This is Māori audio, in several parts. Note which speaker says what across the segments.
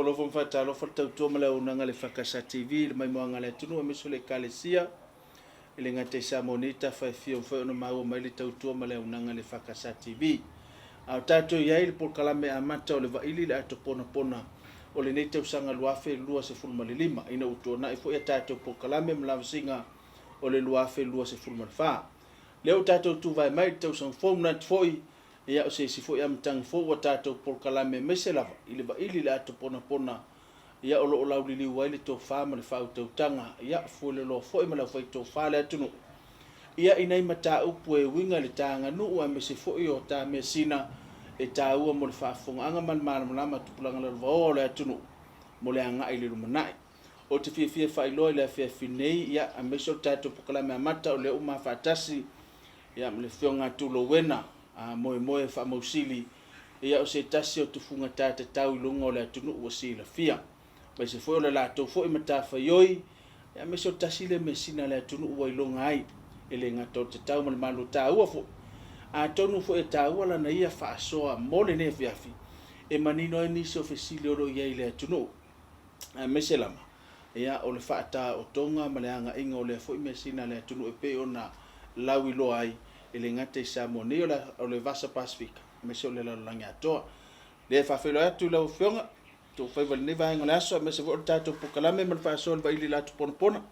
Speaker 1: folofo mfatalo falta to mala unanga le fakasa TV le mai moanga le tunu me sole kalesia ile ngate sa monita fa fio fa no mau mai le tautua mala unanga le fakasa TV au tato yai le por kalame amata o le vaili le ato pona pona o le nei tausanga luafe lua se fulma le lima ina utona ifo ya tato por kalame mlavinga o le luafe lua se fulma fa leo tato tu vai mai tausang fom na foi ia o se sifo ia mtang fo wa tato por kalame mesela ile vaili le ato pona pona ia o lo lau lili wai le to fa ma le fa utanga ia fo le lo foi ma la foi to fa le tunu ia inai mata upu e winga le tanga nu ua me se foi o ta me sina e ta ua mo le whaafonga anga man lama tupulanga le vao le atunu mo le anga i le rumanai o te fia whailoi le fia finei ia a meso tato pokala mea mata o le uma whaatasi ia me le whionga tulo wena a moe wha mausili ia o se tasi o tufunga tata tau ilunga o le atunu ua si la fia mai se foi o le lato foi mata whaioi ia meso tasi le mesina le atunu ua ilunga ai ele ngato te tau mal malu tau fo a tonu fo e tau ala na ia fa soa mole ne fiafi e manino ni so fesilio ro ia ile tunu a meselama ia o le fa ta o tonga maleanga inga o le fo mesina le tunu e pe ona lawi lo ai ele ngate sa moni o le vasa pacific mesel le la langa to le fa felo atu lo fionga to fa val ne va ngala so mesel vo tato pokalame mal fa so va ili la tu pona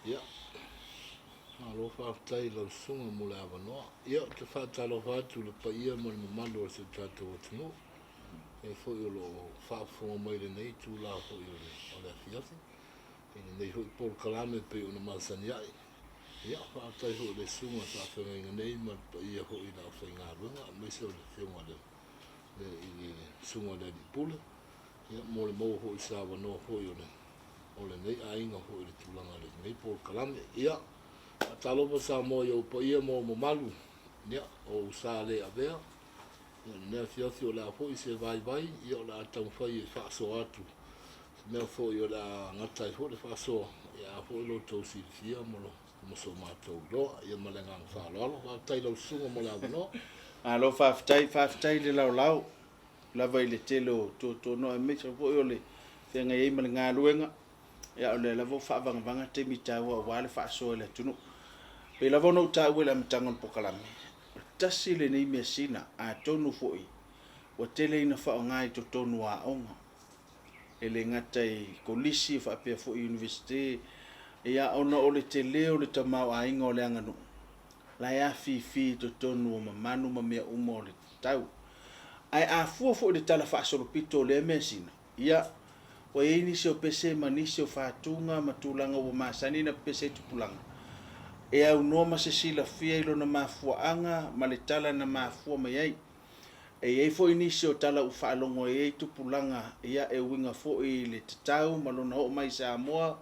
Speaker 2: ya alo whaatai lau sunga mo le awanoa. Ia, te whaatalo whātu le pa ia mo le mamalo o se tātou o tino. E whoi o lo whaafonga mai le nei, tū la whoi o le afiafi. E nei hoi Paul Kalame pe o na masani ai. Ia, whaatai hoi le sunga whaafenga inga nei, ma pa ia hoi la whainga runga, me se o le whionga le sunga le di pule. Ia, mo le mau hoi sa awanoa hoi o le nei, a inga hoi le tūlanga le nei Paul Kalame. Ia, talopa sa mo yo po ia mo malu ya o sa le avea ne fiafi o la fo se vai ia o la tau fai fa so atu me fo yo la ngata fo le fa so ya fo lo to si fia mo so ma to do ia malenga fa lo fa tai lo sunga mo la no
Speaker 1: alo fa tai le lau la vai le telo to no me so fo yo le tenga ia malenga luenga ya o le la vo fa vanga te mita wa le fa so le tunu pe la vono ta wela mtangon pokalame tasi le nei mesina a tonu foi o tele ina fa ngai to tonu a onga ele ngatai kolisi fa pe fo university ya ona o le tele o le tamau a inga o le anganu la ya fi to tonu ma manu ma me umo le tau ai a fo le tala fa so pito le mesina ya o ini se o pese manisi o fatunga matulanga o masani na pese tupulanga e au noma se sila fia ilo na mafuaanga ma le tala na mafua mai ai e ei fo inisi o tala ufa alongo e ei tupulanga ia e winga fo i le tatau malona ho mai Samoa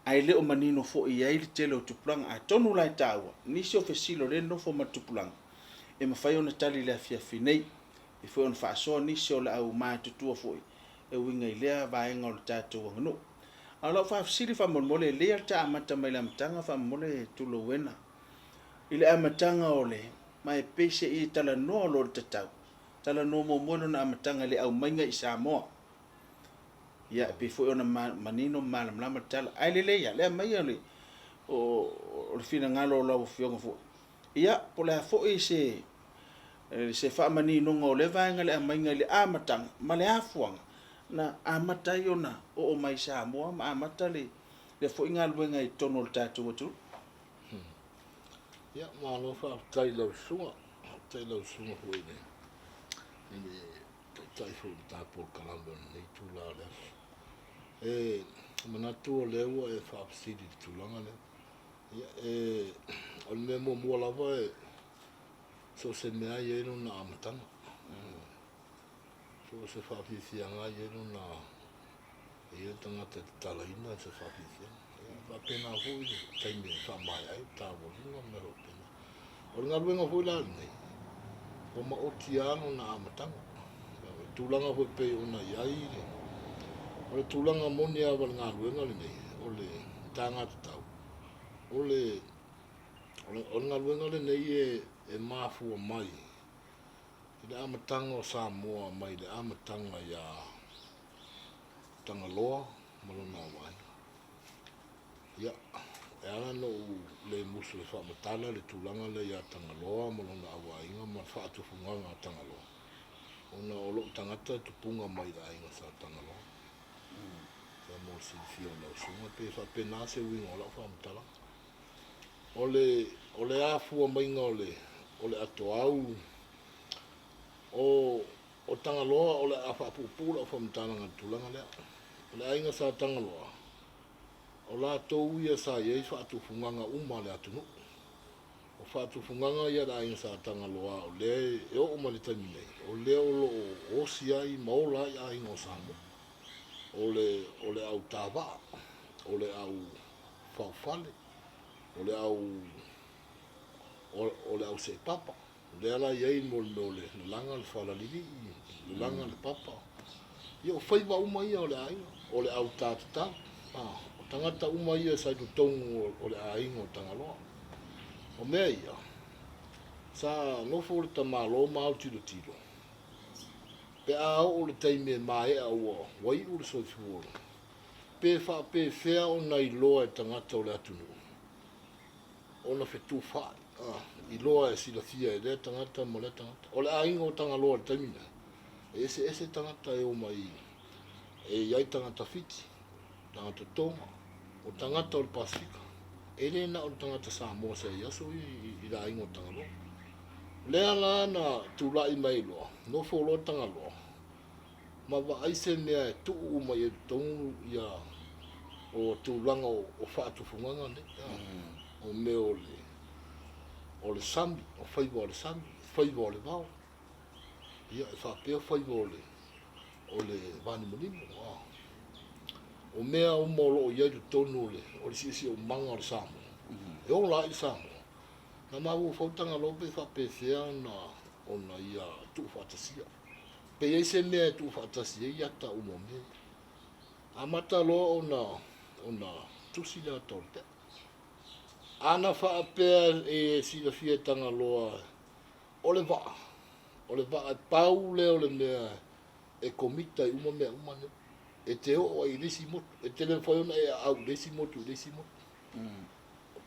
Speaker 1: ai le o manino fo i ai le tele o tupulanga a tonu lai taua nisi o fesilo le no fo matupulanga e mawhai o na tali le fia finei e fo on fa so nisi o la au mai tutua fo e winga i lea vaenga o le tatou wanganu ala fa sili fa mole le ta amata mai la mtanga fa mole tulo wena ile amatanga ole mai pese i tala no lo tatau tala no mo mono na amatanga le au mainga i Samoa ya pe fo ona manino malam lama tala ai le ya le mai ole o fina ngalo lo fionga fo ya pola fo i se fa manino ngole vanga le mainga le amatanga male afuanga na amata yona o mai Samoa ma amata le fo inga luenga i tono le tatou atu
Speaker 2: ya ma lo fa tai lo sunga ho ni tai fo ta por Kalame ni tu la le mana tu le wo e fa sidi tu langa le ya al memo mo la va so se me ai no na amata so se fa fia nga ye no na ye tanga te talaina se fa fia va pena fu tai me fa mai ai ta vo no me ro pena o nga venga fu la nei o ma o tiano na amatanga tulanga fu pe ona yai o tulanga moni a val nga venga le nei o le tanga tau o le nga venga le nei e mafu mai le amatanga o Samoa mai le amatanga tangaloa malona wai ia e ala no le musu le whaamatala le tūlanga le ia tangaloa malona awainga ma whaatufunga tangaloa ona o lo tangata tupunga mai da inga sa tangaloa sa mo si fio na sunga pe fa pena se winga la whaamatala ole afua mainga ole ato au o tangaloa ole afa pupula fa mtana tulanga le ole ainga sa tangaloa ola to ia sa ye fa tu funganga umale atu o fa tu funganga ia da ainga sa tangaloa ole e o mali tamile ole o sia I maula ia ingo sango ole au tava ole au fafale ole au se papa le ala ye mo le langa le fala lili le langa le papa yo fai ba uma ia ole au tata o tangata uma ia sa tu tongu ole aingo tangaloa o mea ia sa no fo le tamalo mau tilo pe a o le taime mai au wai u le so fu pe fea o nai loa tangata o le atunu ona fe tu fa I loa e sila fia e le tangata mo le tangata o le aingo tangaloa le taimina ese tangata e o mai e iai tangata fiti tangata tonga o tangata o le Pasifika e le na o tangata Samoa se yaso I la aingo tangaloa le ala na tula I mai loa no fo lo tangaloa ma wa aise mea tu mai e tongu ia o tulanga o whaatu funganga le o me o le sami o whaiwa o le sami whaiwa o le vau ia e whapea whaiwa o le vani manimu o mea o molo o iaitu tonu o le sisi o manga o le Samoa e o la I Samoa na mau whautanga lope whapea na ona ia tu whatasia pe iei se mea tu whatasia ia ta umo mea amata loa ona tusi la tolpe ana whaapea e sila fia tanga loa o le vaa pau leo le mea e komita I uma mea umane e te o I lesi motu e te le whaiona e au lesi motu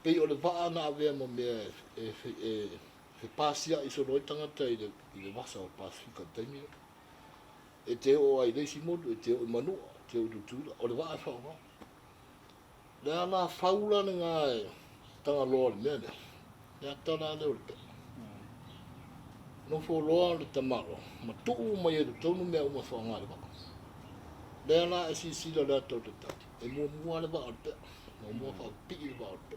Speaker 2: pei o le vaa na avea ma mea e pasia I sonoi tangata I le vasa o Pasifika taimi e te o I lesi motu e te o manua te o tutula o le vaa e whaunga le ana whaula ni ngā tanga loa le mea le atana leo le pe no fo loa le tamalo ma tuu mai e tonu mea uma whaunga le vaa le ana e si sila le ato te tau e mua le vaa le pe mua whapiki le vaa le pe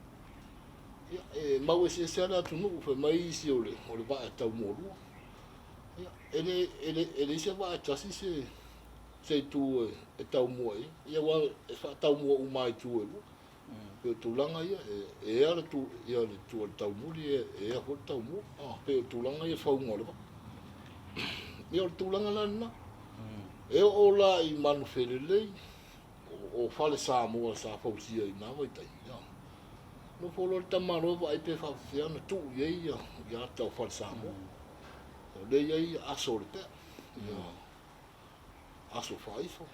Speaker 2: e mau e se le atu nuku wha mai isi o le vaa e tau morua ele se vaa e tasi se tu e tau mua ia wa e wha tau mua umai tu e pe tulanga ia e ala tu ia le tu tau muri e a ho tau mu pe tulanga ia fau ngole ba ia tulanga lana e o la I manu felele o fale sa mo sa fau sia I na vai tai no folo tamaro vai pe fa fia na tu ia tau fale sa mo le ia aso le pe aso faifo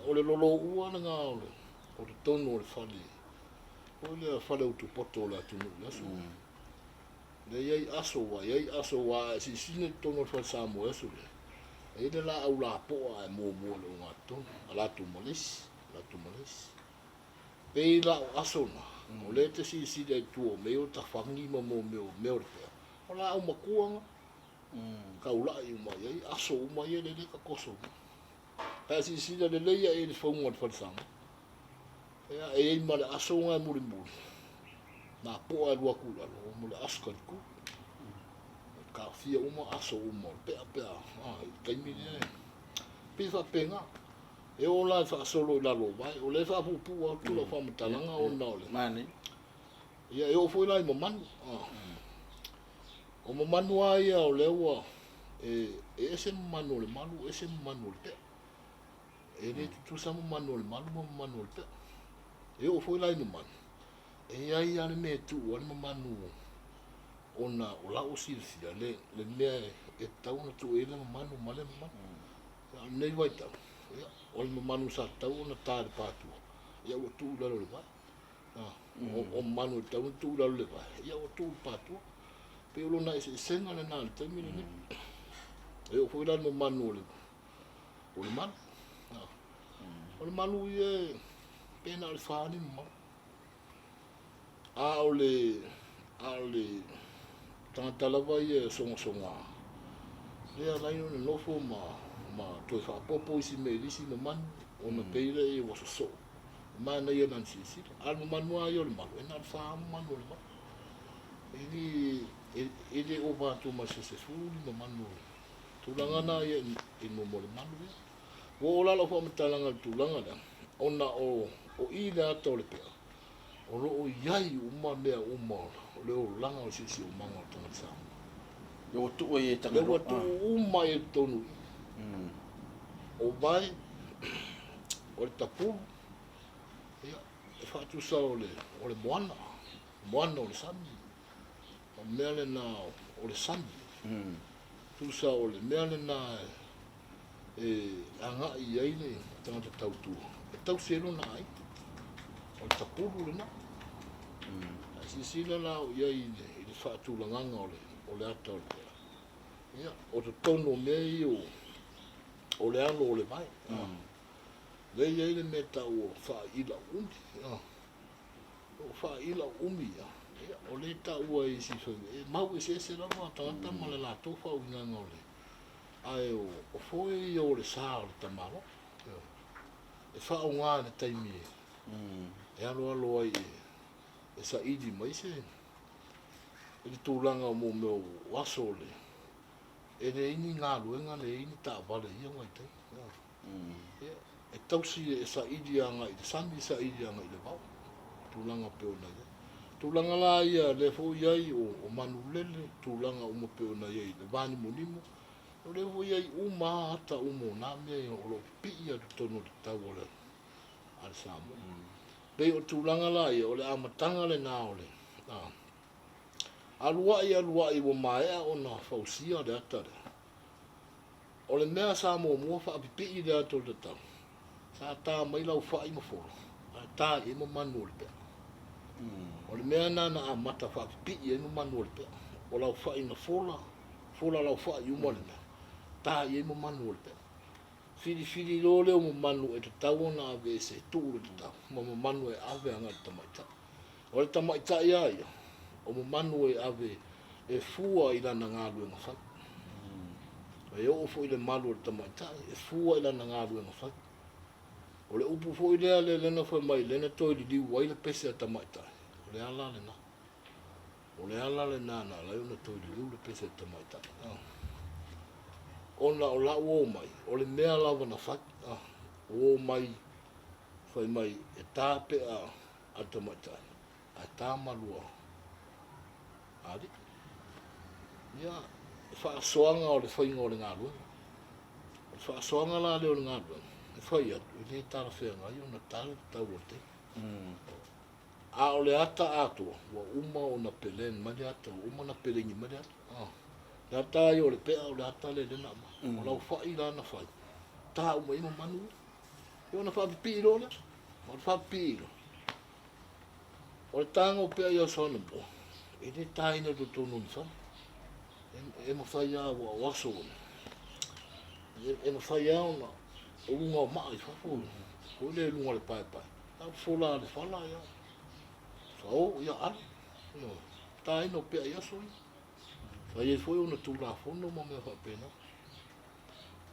Speaker 2: o le lolo ua nga o le tono le fale o le fale utu poto la tunu yaso le iai aso wa si sine tono fa samo yaso le e la au la po a mo le nga tono ala tu molis pe la aso na o le te si de tu me o ta fangi mo me o o la au makua ka ula I ma iai aso ma iai le ka koso pa si de le ia e le fongo fa samo e ma le aso nga muri na po a lua kula mo le asko ku ka fia uma aso uma pe kai mi ne pe fa penga e o la fa solo la lo vai o le fa pu tu lo fa mtalanga o na le
Speaker 1: mani
Speaker 2: ia e o foi la mo man o mo manu ai o le wa ese manu le manu ese manu le e le tu sa mo manu le manu le e o foi la mo man e ai ale me tu o le manu ona o la o silsia le me e tau na tu ele manu male manu nei vai tau Ia, o le mamanu sa tau ona tā le pātua. Ia o tū lalo le vai. O manu e tau tū lalo le vai. Ia o tū pātua. Pe ulo na ese senga le nā le taimi le ni. E o fwira le mamanu o le manu. O le manu ia pena o le whāni mamanu. A o le tangata ia songa. Lea laino le nofo ma toi whaapopo isi me risi ma manu o na peira e waso so. Ma na ia nan sisi. Al ma manu a yo le manu. E na le wha manu le manu. Ele o vātu ma se furi ma manu. Tūlanga na ia i mo le manu ia. Wo o lalo wha matalanga tūlanga le. Ona o i le ato le pea. O lo o iai uma mea uma o le o langa o sisi o manga o tangata.
Speaker 1: Yo tu e tanga.
Speaker 2: Le watu uma e tonu. O vai o le tapu. Ia, e whatu sa o le moana. Moana o le sami. O mea le na o le sami. Tu sa o le mea le na anga i ai le tangata tautu. E tau selo na ai. O le tapuru le na. Sisila la o iai i le whatu langanga o le ata o le pera. Ia, o te tono mei o le alo o le vai. Le iai le me tau o whaila umi. O whaila umi. Ia, o le tau ai si whaile. Mau e se rama tangata ma le la tō whau nganga o le. Ai o foe i o le sā o le tamaro. E whao ngā le taimi e. E alo ai e sa idi mai se. E le tūlanga o mō meo waso le. E le ini ngā luenga le ini tā vale ia ngai te. E tausi e sa idi anga i le sami sa idi anga i le vau. Tūlanga peo na ia. Tūlanga la ia le fo iai o manu lele. Tūlanga umo peo na ia i le vani monimo. O le fo iai uma ata umo nā mea o lo pia tu tono te tau o le al samu. Pei o tūlanga la ia o le amatanga le nā o le. Aluai o maea o na fausia le atare. O le mea sa mua whaapipi le ato le tau. Sa tā mai lau whai ma foro. Tā e ma manu le pea. O le mea nana a mata whaapipi e ma manu le pea. O lau whai na fola lau whai uma le mea. Tā e ma manu le pea. Fili lo leo ma manu e te tau na ave se tūru te tau. Ma manu e ave anga te tamaita. O le tamaita ia. O manu e ave e fua i lana ngā luenga whai. E o fo i le malu o le tamaita e fua i lana ngā luenga whai. O le upu fo i lea le lena whai mai, lena toi li liu wai le pese a tamaita. O le ala le na. O le ala le nana, lai ona toi li liu le pese a tamaita. Ona o la o mai, o le mea lava na whai. O mai, whai mai, e tāpe a tamaita. A tā malua. Ari. Ia, whaasoanga o le whainga o le ngā luenga. Whaasoanga la leo le ngā luenga. E whai atu, e le tāra whea ngai, o na tāra tau o te. A o le ata atua, wa uma o na pelen, mali ata, uma na pelengi, mali ata. Le ata i o le pea, o le ata le lena ma. O lau whai la na whai. Tā uma ima manu. E o na whapipi i rola. O le whapipi i rola. O le tanga o pea i o sona mo. E le taina do tonu ni whai. E ma whai a wa waso ona. E ma whai a ona o lunga o maa i whafo. Ko le lunga le pai pai. Tau whola le whala ia. Whao ia ala. Taina o pea i aso i. Whai e fwoi ona tūra whono ma mea whapena.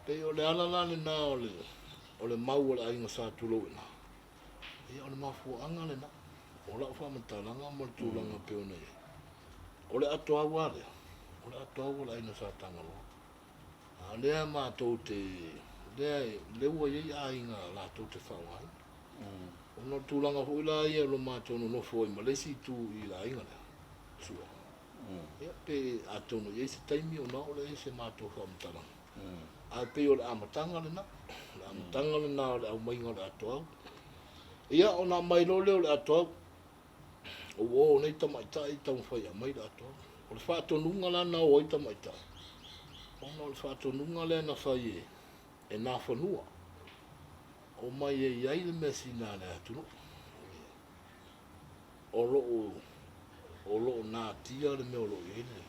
Speaker 2: Pei o le alala le nā o le mau o le ainga sa tulo ina. Ia o le mafua anga le nā. O la whamatalanga ma le tūlanga peo nei. O le ato awa lea. O le ato awa la ina sa tangaloa. A lea mātou te... Lea ua iei ainga la tau te whawai. O no tūlanga hui la ia lo mātou no nofo i Malesi tū i la inga lea. Sua. Ia pe atou no iei se taimi o na o le se mātou whamatalanga. A pe o le amatanga le na. Le amatanga le na o le au mainga le ato au. Ia o na mai lo leo le ato au. O nei tamaita i tau whai a mai le ato au. O le whaatonunga la na o i tamaita. O na o le whaatonunga le na whai e nā whanua. o mai e iai le mea sina le atunu. O lo nā tia le mea o lo i ele.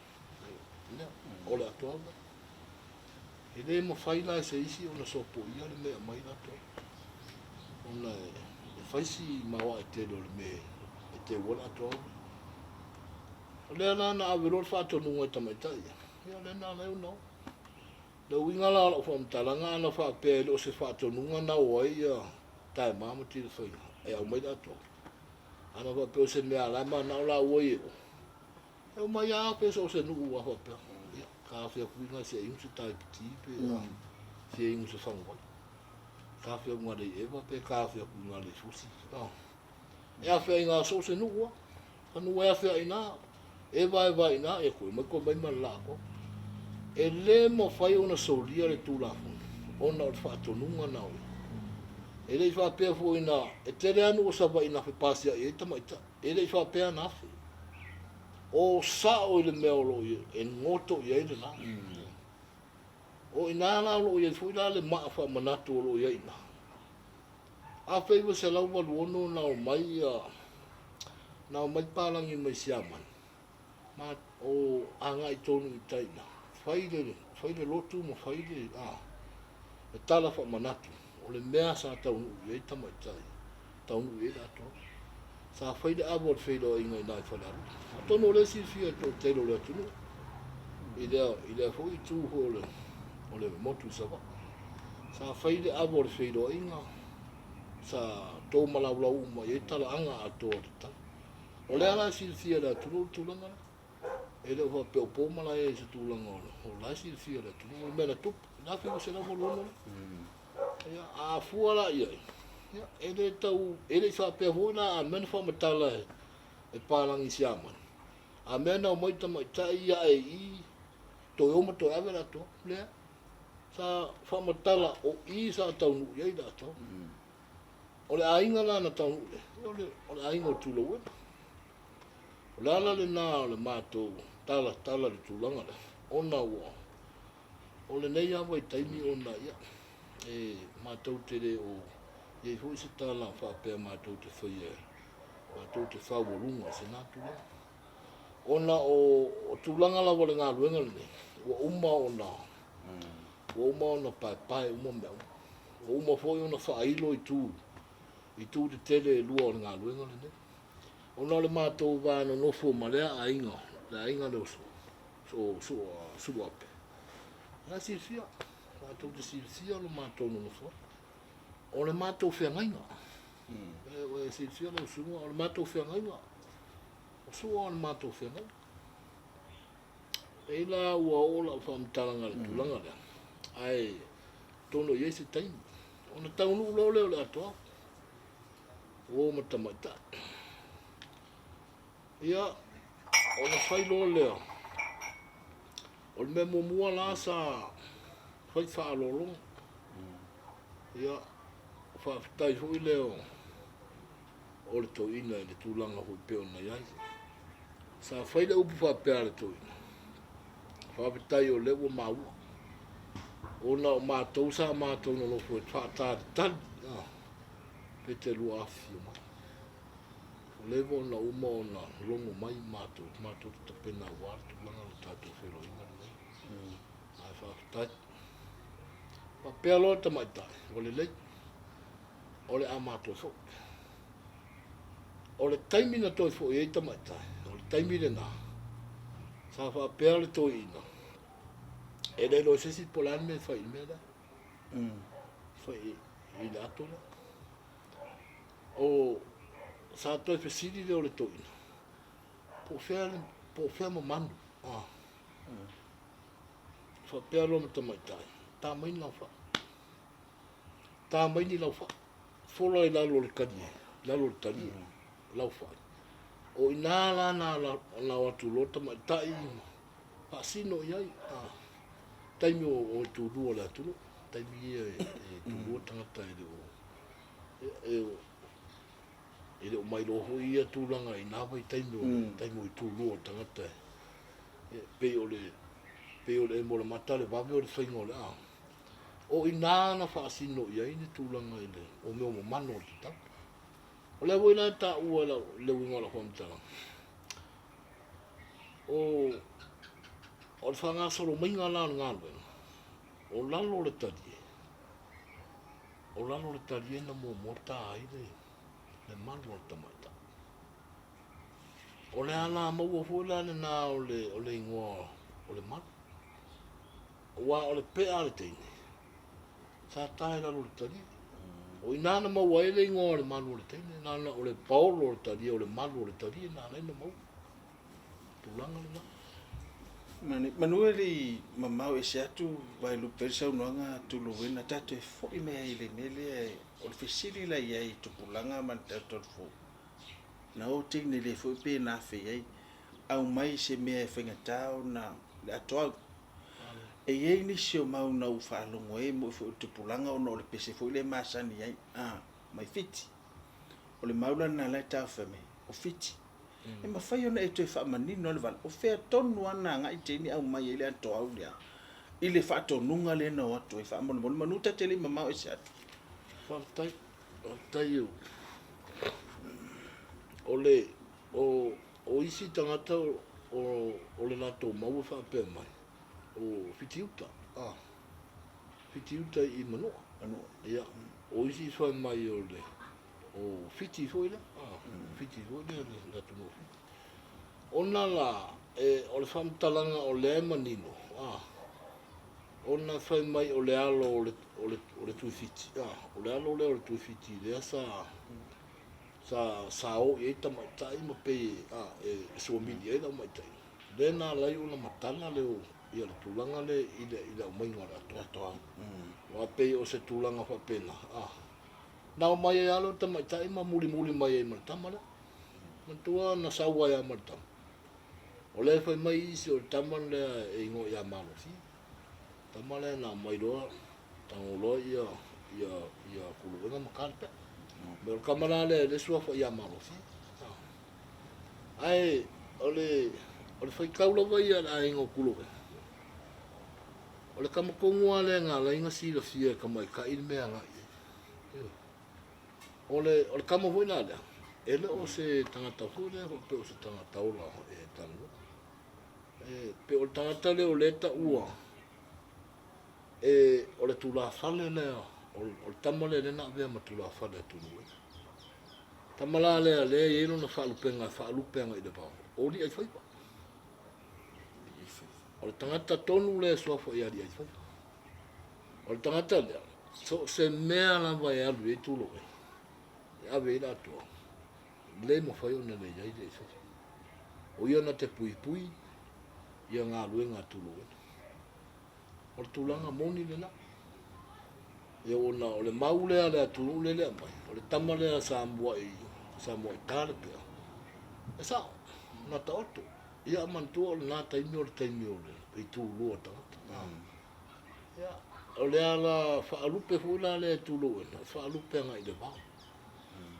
Speaker 2: O le atoa. E le ma whaila e se isi o na sopo ia le mea mai lato. O na e whaisi mawa e te lo le mea e te wala atoa. O le ana na awero le whātonu ngai tamaitai. Ia le nā leo no. Le winga la o whamtalanga ana whapele o se whātonunga na o ai tae mama tira whaina. E au mai lato. Ana whapeo se mea lama na o la uai e o. E o mai a pesa o se nuu wa whapea. Ka whia kuinga se ingu se tai piti pe se ingu se whangwai. Ka whia unga rei ewa pe ka whia kuinga rei fusi. E a whia inga so se nuu wa. Anu e a whia ina. Ewa ina e koe. Mai koe mai man lako. E le mo whai ona solia le tūlafu. Ona o te whātonunga na oi. E rei whapea fo ina. E tere anu o sawa ina whipasia e tamaita. E rei whapea na whi. O sa o le mea o lo e ngoto i eile na. O ina la lo i fui la le maa wha manatu o lo i eina. A whaiwa se lau walu ono na o mai pālangi mai siaman. Ma o anga i tonu i taina. Whaile lotu ma whaile e tala wha manatu. O le mea sa taunu i eita mai tai. Taunu i eita ato. Sa whaile awa le whaile o inga i nai whalaru. Tono le si fia to telo le tunu. I le fo i tu ho le motu sa va. Sa whaile awa le whaile o inga. Sa tō malaulau ma e tala anga a tō rita. O le ala si fia le tunu tūlanga. E le hoa peo pōmala e se tūlanga o la si fia le tunu. O mena tup. Nā whiwa se ramo lono. A fuala iai. E le tau, e le wha pia hona a mena wha matala e pālangi siaman. A mena o maita tai ia e i to oma to ave la to le sa wha matala o i sa taunu iai la to. O le ainga la na taunu le. O le ainga o tula ue. O le ala le nā o le mātou tala le tūlanga le. Ona ua. O le nei awa i taimi ona ia. E mātou tere o e hui se tala whapea mātou te whaia. Mātou te whawarunga se nā tūlanga. Ona o tūlanga la wale ngā luenga le. Ua uma ona. Ua uma ona pai uma mea. Ua uma foi ona whailo i tū. I tū te tere lua o ngā luenga le. Ona le mātou wāna nofo ma lea a inga. Le a inga leo so ape. Nā sirfia. Mātou te sirfia lo mātou nofo. O le mātou whiangainga. E sirfia leo sunga. O le mātou whiangainga. O sua o le mātou whiangainga. E la ua ola whamtalanga le tūlanga lea. Ai, tono i eise taimi. O na taunu ulau leo le atoa. O matamaita. Ia, o na whailo leo. O le mea mua la sa whai whaalolo. Ia, whaafitai hui leo. O le tau ina le tūlanga hui peo na iai. Sa whaile upu whapea le tau ina. Whaafitai o lewa maua. O na o mātou sa mātou na lofo e whaatāri tani. Pete lua afi o mai. O lewa o na uma o na longo mai mātou. Mātou te tapena wāra tūlanga le tātou whero inga nei. Ai whaafitai. Whapea loa tamaitai. O le lei. O le a mātou fo. O le taimi na toi fo e tamaitai. O le taimi le nā. Sa whapea le toi ina. E le lo sesi polani me whai mea da. Whai i le ato la. O sa toi whesiri leo le toi ina. Po whea ma manu. Whapea lo me tamaitai. Tā mai lau wha. Tā mai ni lau wha. Whola i lalo le kanie. Lalo le tani. Lau wha. O ina la na watu lo tamaitai. Pasino iai. Taimi o tūrua le atunu. Taimi e tūrua tangata e o mai loho ia tūlanga i nāwai taimi o i tūrua tangata. Pei o le mo le mata le wawe o le whainga o le a. o ina na whaasino ia i ni tūlanga i le, o meo mo mano o te tau. O le wina ta ua le winga la whamtara. O le whanga soro mainga la ngā luenga. O lalo le tari e. O lalo le tari e na mo mota ai le mano o tamata. O le ana maua fuila ne na o le ingoa o le mano. Wa o le pea le teine. Sa tae lalo le tari. O inana maua ele ingoa o le mano o le teine. Nana o le paolo o le tari o le mano o le tari. Nana ina mau. Tulanga le mano.
Speaker 1: Manua li mamau e se atu vai lupe sa unuanga tuluwina tatu e fo'i mea i le mele o le fesili la iai tupulanga man tatu fo. Na o tingni le fo'i pe na fe iai au mai se mea e whengatau na le atoa. E iei ni si o mau na u whaalongo e mo fo'i tupulanga o no le pese fo'i le masani iai. Mai fiti. O le maula na lai tau whame o fiti. E mawhai ona e tue whaamanino le wala. O whea tonu ana nga i teni au mai ele ato au lea. I le whaatonunga le na o atu e whaamano. Monu manuta te li mamau e se atu.
Speaker 2: Tai eu. O isi tangata o le lato mau e whaapea mai. O fitiuta. Fitiuta i manoa. Ia. O isi whai mai o le. O fiti foi la. Fiti foi le lato mau. Ona la o le whamtalanga o le manino. Ona whai mai o le alo o le tuifiti. O le alo o le tuifiti. Lea sa o e ta maitai ma pe e sua mili e la maitai. Le na lai o la matana le o ia le tulanga le i le umainga la toa. Wa pe o se tulanga wha pena. Na o mai e alo ta maitai ma muli mai e maltama la. Mantua na saua ya maltama. O le whai mai isi o taman le e ingo ia malo si. Taman le na mai roa. Tango loa ia kuluwenga makarpe. Me o kamara le sua wha ia malo si. Ai, o le whai kaula vai a ingo kuluwenga. O le kamakongua le ngā la inga sila fia kamai ka ili mea ngā i. O le kamahuina lea. Ele o se tangata hule, o pe o se tangata ola e tanu. Pe o tangata le o leta ua. O le tula fale lea, o le tamale le na vea ma tula fale tunu. Tamala lea le yelo na whaalupenga i le pao. O li ai whaipa. O le tangata tonu le suafa i ari ai whaipa. O le tangata lea, so se mea la vai alu e tulo e. Ave i la toa. Le mo fai ona le iai le whaipa. O ia na te pui, ia ngā luenga tulo e. O le tulanga moni le na. Ia ona o le maulea le atulu le lea mai. O le tamalea sa mua i tāre pia. E sa, na ta oto. Ia mantua o le nā taimi o le i tūlua tangata. Ia, o le ala whaalupe fuila le tūlua e. Whaalupe anga i le vau.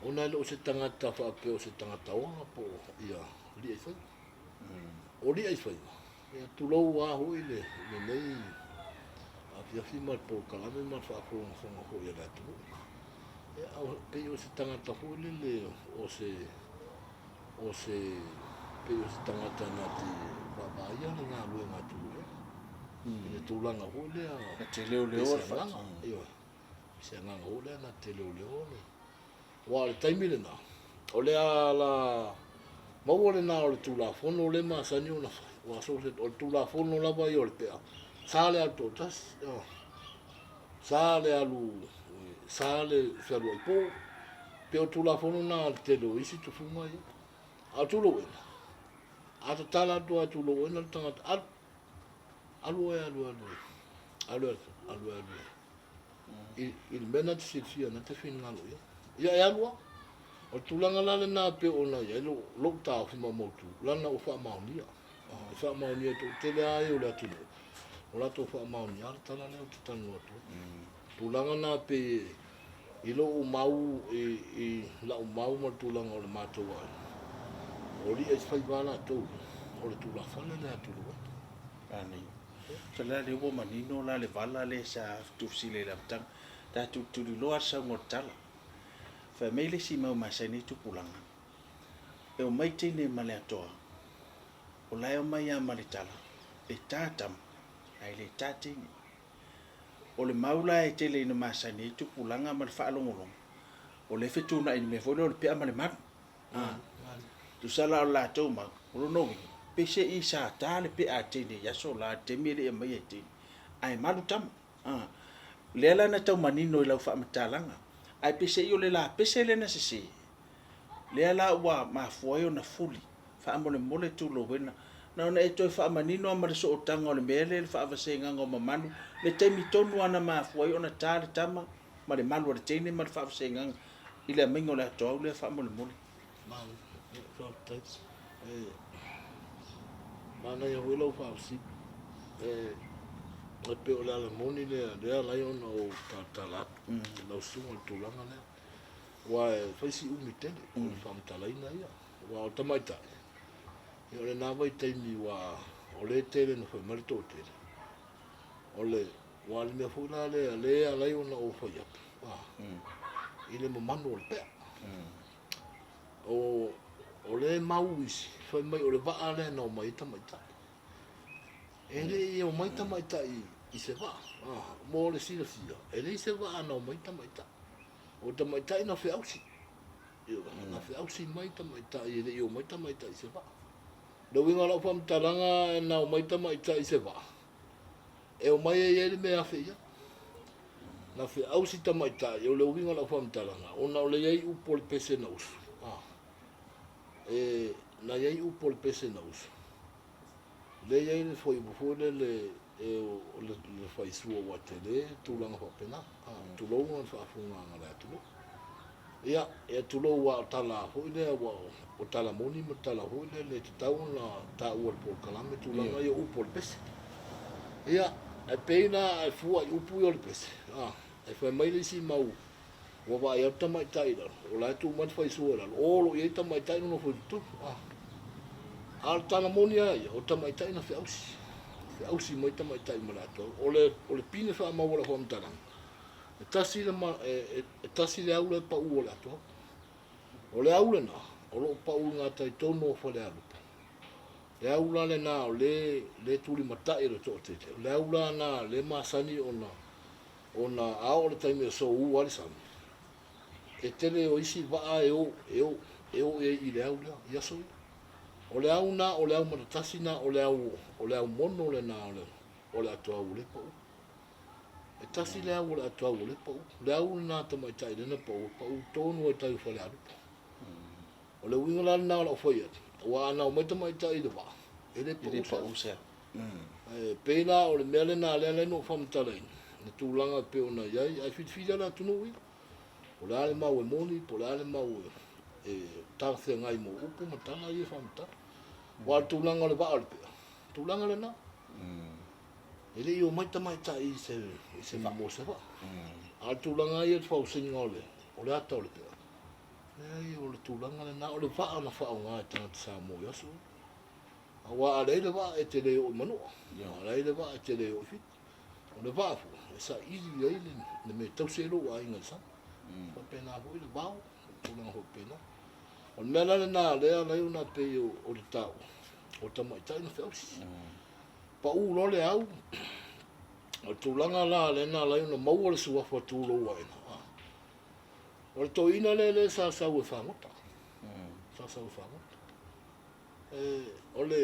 Speaker 2: Ona le o se tangata whaapea o se tangata oanga po ia li ai whai. O li ai whai. Ia tūlou a hui le nei. Fiafi mal po kalame mal whaafonga fonga ho ia ratu. E au pe o se tangata hole le o se pe o se tangata na te wabaia na ngā lue ngā tulu. Le tūlanga hole a
Speaker 1: te leo
Speaker 2: whanga. Iyo. Se nganga hole na te leo le. Wa le taimile na. O le ala maua le na o le tūla fono le masani o na whai. Wa so se o le tūla fono lava i o le pea. Sale al totas, sale alu, sale fero al po, pe o tula fono na te lo isi tu funga ia, a tulo wena, a ta tala tu a tulo wena tangata, alu, il mena te silfia na te fin ngalo ia, ia alua, o tulanga lale na pe o na ia, lo ta fima motu, lana o wha maunia, wha maunia to tele ai o le atulo. O la to wha mauni ala tala leo te tanu atu. Tūlanga nā pe i lo o mau i la o mau ma tūlanga o le mātou ai. O li e whai wala tō. O le tūla whale lea tūlu.
Speaker 1: Ani. sa la le wo manino la le vala le sa tusi le la tang ta tu lo sa ngotala fa me le si mau masani tu pulanga e o mai tene male atoa o lai o mai a male tala e tatam ai le tatini o le maula e tele ina masani tu pulanga mal fa longolong o le fetuna i me folo le pe male mar tu sala la to ma o no pe se i sa ta le pe a tene ya so la te mele e mai e tene ai malu tam le la na tau manino i lau fa matalanga ai pe se i o le la pe se le na se le la wa ma foi ona fuli fa mole tu lo wena na ona e toi fa manino ma so tanga o le mele fa va se nga ngoma manu le te mi tonu ana ma foi ona tale tama ma le malu le tene ma fa se nga ile mengo la to le fa mole
Speaker 2: ma so tai mana yo wilo fa si o pe o la moni le la yo no tala no su o tu langa le wa fa si umitele fa mtala ina ia wa o tamaita yo le na vai te mi wa o le tele no fa mal to tele o le wa le me fu na le ala yo no o fa ya ile mo manu o pe o le mauisi fa mai o le va ale no mai tamaita ele o mai tamaita i se va mo le sila ele se va no mai tamaita o tamaita ina fe ausi yo na fe ausi mai tamaita ele o mai tamaita i se va do winga la fam taranga na o mai tamaita i se va e o mai ele me a fe ya na fe ausi tamaita yo le winga la fam taranga ona le ai u pol pese na usu na yai u pol pese na usu le yai le foi bufo le le fai su o tele tu langa ho pena tu lo ngon fa funga ngala tu ia tu lo wa tala ho le wa o tala moni mo tala ho le tau na ta u pol kalame tu langa yo u pol pese ia e pena e fu u pu yo pese e fa mai le si mau wa va ia tamai tai o la tu man fai su ora o lo ia tamai tai no fo tu al tala moni ai o tamai tai na fe ausi mai tamai tai mala to o le pine fa ma wala hom tala tasi le ma tasi le aula pa u ola to o le aula na o lo pa u nga tai to no fo le aula le aula le na o le tuli matai ro to te le aula na le masani ona a o le tai me so u wali san e tele o isi va e i le aula ia so o le au na o le au matatasi na o le au mono le na o le atua ule pa u e tasi le au le atua ule pa u le au na tamai tai le na pa u tonu e tai fa le alu o le winga la na o foi wa na o mai tamai tai le va e le pa u
Speaker 1: se
Speaker 2: pena o le mele na le no fam talai na tulanga pe ona yai ai fit la tu no wi o le ale mau e moni po le ale mau tarse ngai mo upu matana i famta wa tulanga le va alpe tulanga le na ele yo mai tamai tai se va mo se va al tulanga i fa usinga o le ata o le pe o le tulanga le na o le va na fa nga ta sa mo yo so wa ale le va e te le o manu ale le va e te le o fit o le va fu sa easy le me tau se lo wa inga sa o pena ho le va o na ho pena o mela le na le ala una pe o le tau o tamai tai na fausi pa u lo le au o tulanga la le na la una mau le sua fa tu lo wa ina o to ina le sa u fa mota sa u fa mota o le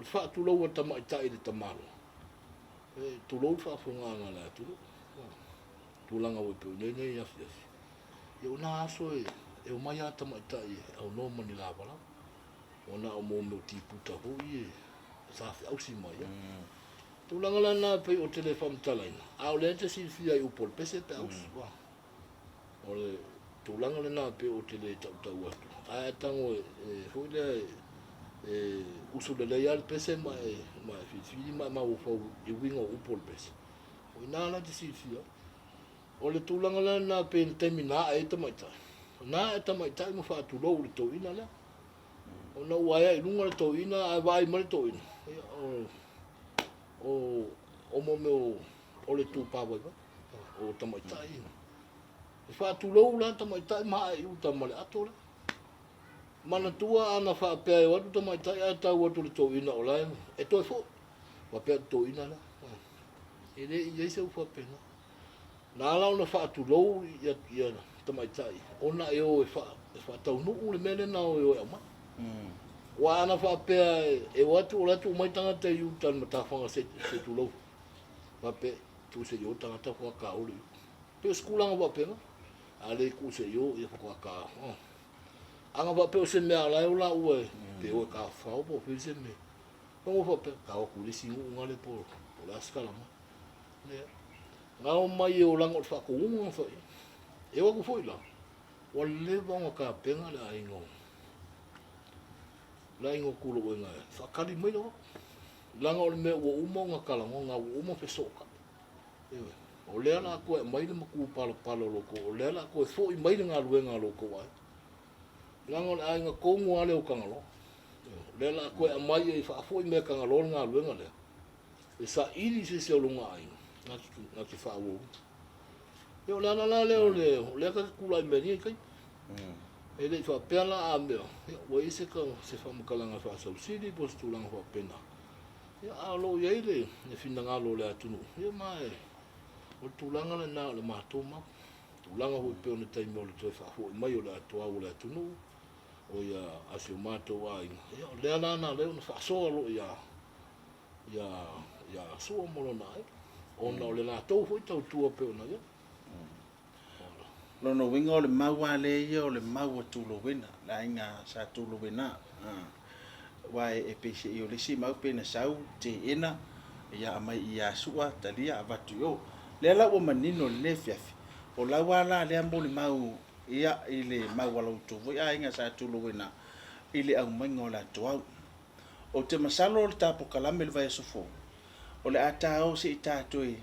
Speaker 2: fa tu lo wa tamai tai le tamalo tu lo fa funga ngala tu tulanga o pe ne ya yo na so e o mai ata mai tai au no mani la bala ona o mo mo ti puta ho ye sa au si mai tu langa la na pe o telefon talaina au le te si fia u por pese pe au wa o le tu langa la na pe o tele tau tau atu a tango ho le uso de le al pese mai fi ma o fo e wingo u por pese o na la te si fia o le tu langa la na pe termina e te mai tai na e tamai tai mo fa tu lo to ina la o na wa ia lunga to ina ai vai mal to ina o o mo me o le tu pa wa o tamaitai e fa tu lo la tamaitai ma i uta male ato la mana tua ana fa pe o tu tamaitai ata o tu to ina o la e to fo wa pe to ina la e le i se fa pe na la ona fa tu lo ia tamaitai ona e o e fa tau no le mele na o e ma wa ana fa pe e watu o la tu mai tanga te yu tan mata fa se tu lo wa pe tu se yo tanga ta fa ka o le pe skula nga wa pe na ale ku se yo e fa ka anga wa pe se me ala o la u pe o ka fa o po pe se me ko fa pe ka o ku le si nga le po la skala ma le nga o mai o la ngo fa ko un fa e wa ku foi la o le ba nga ka pe nga la ingo la ingo kulo wenga fa kali mai lo langa o me o umo nga kala nga o umo fe soka o le ala ko mai le maku palo lo ko o le ala ko fo i mai nga luenga lo ko wa langa o ai nga ko ngo ale o kanga lo le ala ko mai e fa fo i me kanga lo nga luenga le e sa ili se o lunga ai na ki fa wo yo la le o le ka kula i me ni kai e le fa pela a me o ise ka se fa mkalanga fa so sidi postulang fa pena ya alo ye ile ne fina ngalo le atunu ye mai o tulanga le na le matoma tulanga ho pe ona tai mo le to fa ho mai o le atoa o le atunu o ya asio mato wa ya le ana na le fa so lo ya so mo na ona le na to ho tau tu pe ona ya
Speaker 1: lono winga o le maua le ia o le maua tulo wina la inga sa tulo wina wai e pese i o le si mau pena sau te ena ia mai ia sua talia avatu yo le la o manino le fiafi o la wala le ambo le mau ia i le mau ala utu voi a inga sa tulo wina i le au mainga o la tuau o te masalo o le tapo kalame le vai sofo o le ata o si i tatoi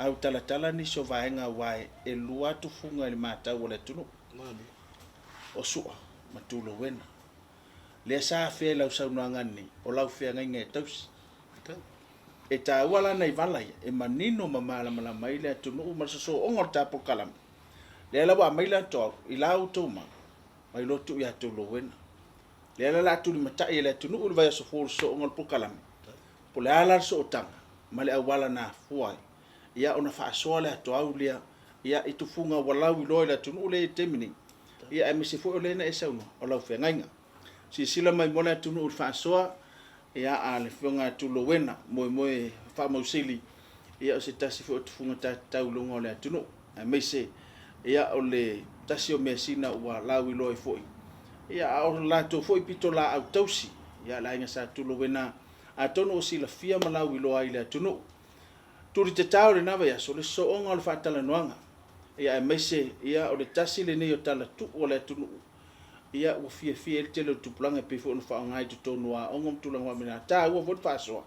Speaker 1: au tala ni so vaenga wai e lua tu funga le mata o le tunu o sua matulo wena le sa fe la sa no ngani o la fe ngai taus e ta wala nei vala e manino mamala mala mai le tunu ma so o ngorta po kalam le la wa mai la to i la auto ma mai lo tu ya tulo wena le la tu mata e le tunu u vai so for so ngol po kalam po le ala so tanga male awala na fuai ia ona fa soale ato aulia ia i tufunga walau i loila tunu le temini ia e misi fo le na e sauno o lau fengainga si sila mai mole tunu u fa soa ia a le fonga tulo wena moe fa mausili ia o se tasi fo tufunga ta taulunga le tunu e misi ia o le tasi o mesina wa lau i loi foi ia o la to foi pito la au tausi ia la inga sa tulo wena a tono o sila fia malau i loa i le tunu turi te tau le nawa ia so le so onga o le whaatala noanga ia e meise ia o le tasi le nei o tala tu o le tunu ia ua fia el tele o tupulanga pe fo ona whaongai tu tonu a onga mtulanga wa mina ta ua fo whaasoa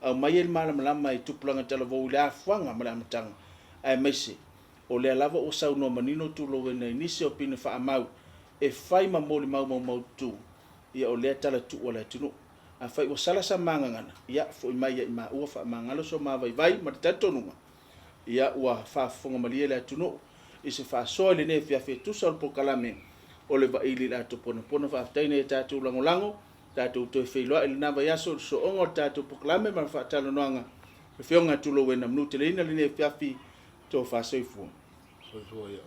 Speaker 1: au mai el malama i tupulanga tala vau le afuanga ma le amatanga e meise o le alava o sau no manino tu lo wena inisi o pina whaamau e whai ma moli mau tu ia o le tala tu o le tunu a fai o sala sa mangangana ia fo mai ia ma ua fa mangalo so ma vai ma tatonunga ia ua fa fonga malia le tunu i se fa so le ne fia fe tu sol po kalame o le vai li la to pono fa taine tatu lango tatu to fe lo el na vai so ongo tatu po kalame ma fa talo noanga fe onga tu lo wena mnu te le ina le ne fia fi to fa so fu
Speaker 2: so ya